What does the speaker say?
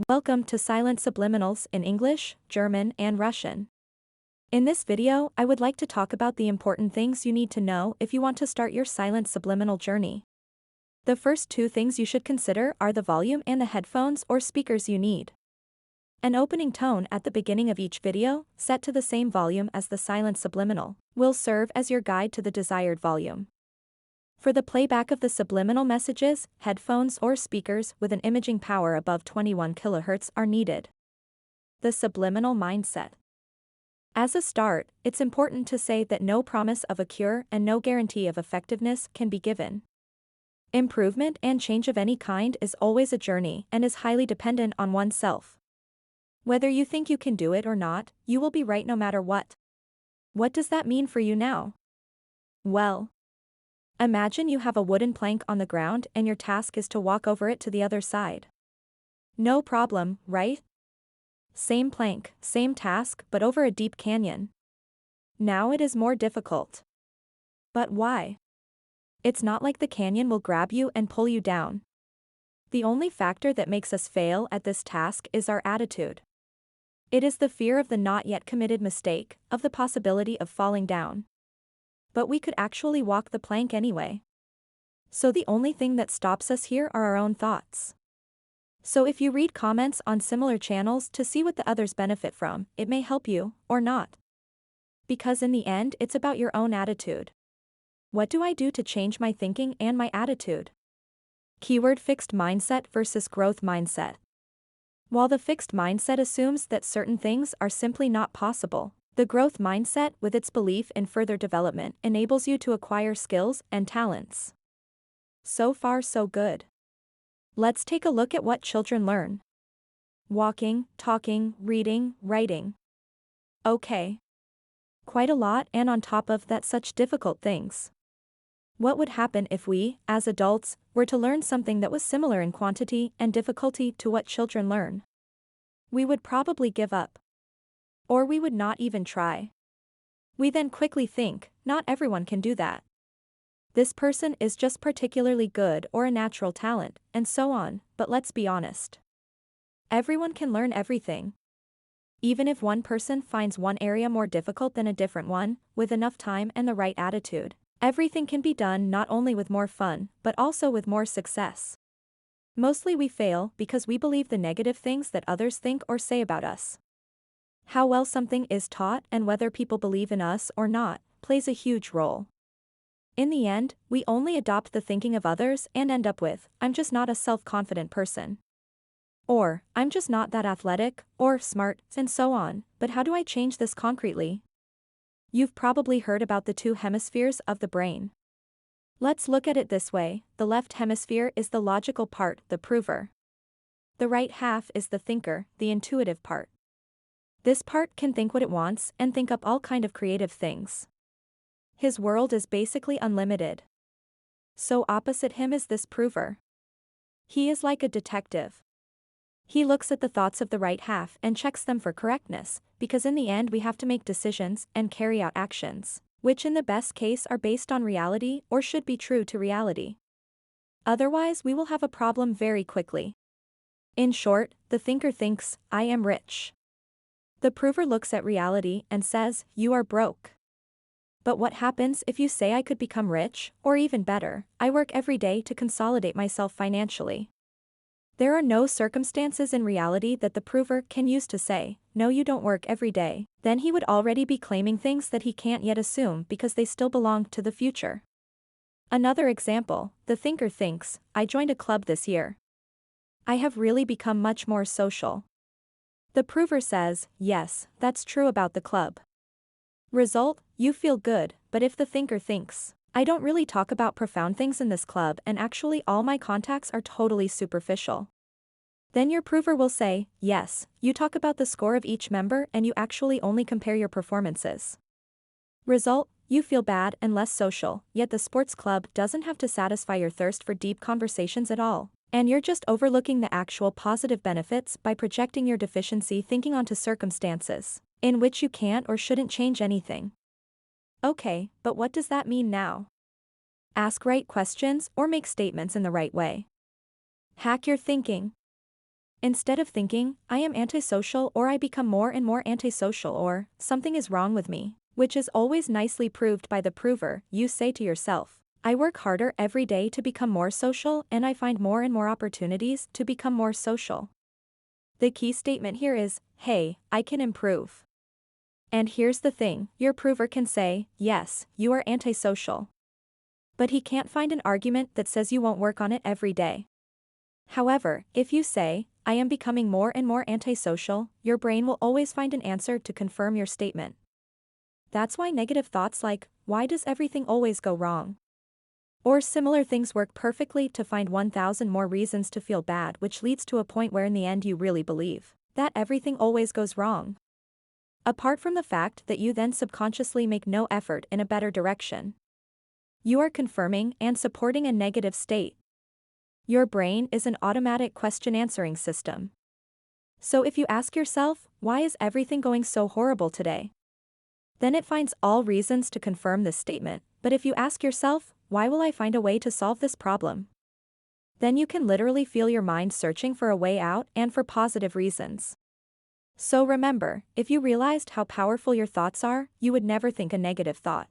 Welcome to Silent Subliminals in English, German, and Russian. In this video, I would like to talk about the important things you need to know if you want to start your silent subliminal journey. The first two things you should consider are the volume and the headphones or speakers you need. An opening tone at the beginning of each video, set to the same volume as the silent subliminal, will serve as your guide to the desired volume. For the playback of the subliminal messages, headphones or speakers with an imaging power above 21 kHz are needed. The Subliminal Mindset. As a start, it's important to say that no promise of a cure and no guarantee of effectiveness can be given. Improvement and change of any kind is always a journey and is highly dependent on oneself. Whether you think you can do it or not, you will be right no matter what. What does that mean for you now? Well, imagine you have a wooden plank on the ground and your task is to walk over it to the other side. No problem, right? Same plank, same task, but over a deep canyon. Now it is more difficult. But why? It's not like the canyon will grab you and pull you down. The only factor that makes us fail at this task is our attitude. It is the fear of the not yet committed mistake, of the possibility of falling down. But we could actually walk the plank anyway. So the only thing that stops us here are our own thoughts. So if you read comments on similar channels to see what the others benefit from, it may help you, or not. Because in the end it's about your own attitude. What do I do to change my thinking and my attitude? Keyword: fixed mindset versus growth mindset. While the fixed mindset assumes that certain things are simply not possible, the growth mindset, with its belief in further development, enables you to acquire skills and talents. So far so good. Let's take a look at what children learn. Walking, talking, reading, writing. Okay. Quite a lot, and on top of that, such difficult things. What would happen if we, as adults, were to learn something that was similar in quantity and difficulty to what children learn? We would probably give up. Or we would not even try. We then quickly think, not everyone can do that. This person is just particularly good or a natural talent, and so on, but let's be honest. Everyone can learn everything. Even if one person finds one area more difficult than a different one, with enough time and the right attitude, everything can be done not only with more fun, but also with more success. Mostly we fail because we believe the negative things that others think or say about us. How well something is taught and whether people believe in us or not, plays a huge role. In the end, we only adopt the thinking of others and end up with, I'm just not a self-confident person. Or, I'm just not that athletic, or smart, and so on. But how do I change this concretely? You've probably heard about the two hemispheres of the brain. Let's look at it this way: the left hemisphere is the logical part, the prover. The right half is the thinker, the intuitive part. This part can think what it wants and think up all kind of creative things. His world is basically unlimited. So opposite him is this prover. He is like a detective. He looks at the thoughts of the right half and checks them for correctness, because in the end we have to make decisions and carry out actions, which in the best case are based on reality or should be true to reality. Otherwise we will have a problem very quickly. In short, the thinker thinks, I am rich. The prover looks at reality and says, you are broke. But what happens if you say I could become rich, or even better, I work every day to consolidate myself financially? There are no circumstances in reality that the prover can use to say, no, you don't work every day. Then he would already be claiming things that he can't yet assume because they still belong to the future. Another example: the thinker thinks, I joined a club this year. I have really become much more social. The prover says, yes, that's true about the club. Result: you feel good, but if the thinker thinks, I don't really talk about profound things in this club and actually all my contacts are totally superficial. Then your prover will say, yes, you talk about the score of each member and you actually only compare your performances. Result: you feel bad and less social, yet the sports club doesn't have to satisfy your thirst for deep conversations at all. And you're just overlooking the actual positive benefits by projecting your deficiency thinking onto circumstances, in which you can't or shouldn't change anything. Okay, but what does that mean now? Ask right questions or make statements in the right way. Hack your thinking. Instead of thinking, I am antisocial or I become more and more antisocial or something is wrong with me, which is always nicely proved by the prover, you say to yourself, I work harder every day to become more social and I find more and more opportunities to become more social. The key statement here is, hey, I can improve. And here's the thing, your prover can say, yes, you are antisocial. But he can't find an argument that says you won't work on it every day. However, if you say, I am becoming more and more antisocial, your brain will always find an answer to confirm your statement. That's why negative thoughts like, why does everything always go wrong? Or similar things work perfectly to find 1,000 more reasons to feel bad, which leads to a point where in the end you really believe that everything always goes wrong. Apart from the fact that you then subconsciously make no effort in a better direction, you are confirming and supporting a negative state. Your brain is an automatic question-answering system. So if you ask yourself, why is everything going so horrible today? Then it finds all reasons to confirm this statement. But if you ask yourself, why will I find a way to solve this problem? Then you can literally feel your mind searching for a way out and for positive reasons. So remember, if you realized how powerful your thoughts are, you would never think a negative thought.